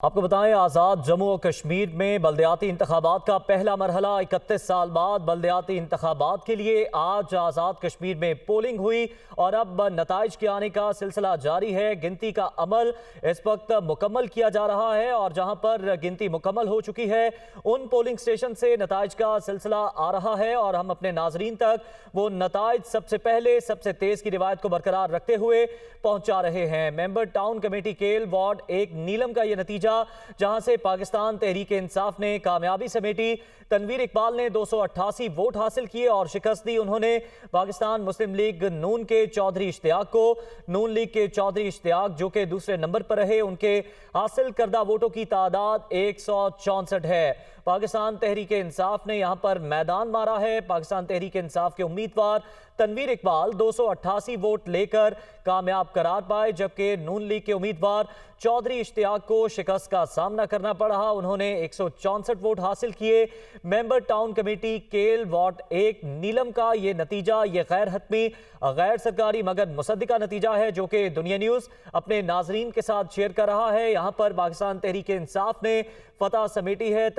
आपको बताएं, आज़ाद जम्मू और कश्मीर में बल्दियाती इंतखाबात का पहला मरहला 31 साल बाद बल्दियाती इंतखाबात के लिए आज आज़ाद कश्मीर में पोलिंग हुई और अब नताइज के आने का सिलसिला जारी है। गिनती का अमल इस वक्त मुकम्मल किया जा रहा है और जहां पर गिनती मुकम्मल हो चुकी है उन पोलिंग स्टेशन से नताइज का सिलसिला आ रहा है और हम अपने नाजरीन तक वो नताइज सबसे पहले सबसे तेज की रिवायत को बरकरार रखते हुए पहुंचा रहे हैं। मेंबर टाउन कमेटी केल वार्ड 1 नीलम का यह नतीजा, जहां से पाकिस्तान तहरीक इंसाफ ने कामयाबी समेटी। तनवीर इकबाल ने 288 वोट हासिल किए और शिकस्त दी। उन्होंने पाकिस्तान मुस्लिम लीग नून के चौधरी इश्तियाक को, नून लीग के चौधरी इश्तियाक जो कि दूसरे नंबर पर रहे, उनके हासिल करदा वोटों की तादाद 164 है। पाकिस्तान तहरीक इंसाफ ने यहां पर मैदान मारा है। पाकिस्तान तहरीक इंसाफ के उम्मीदवार तनवीर इकबाल 288 वोट लेकर कामयाब करार पाए, जबकि नून लीग के उम्मीदवार चौधरी इश्तियाक को शिकस्त का सामना करना पड़ा। उन्होंने 164 वोट हासिल किए। मेंबर टाउन कमेटी केल वार्ड 1 नीलम का ये नतीजा, ये गैर हतमी, गैर सरकारी मगर मुसद्दिका नतीजा है जो कि दुनिया न्यूज़ अपने नाजरीन के साथ शेयर कर रहा है। यहाँ पर पाकिस्तान तहरीक इंसाफ ने फतह समेटी है।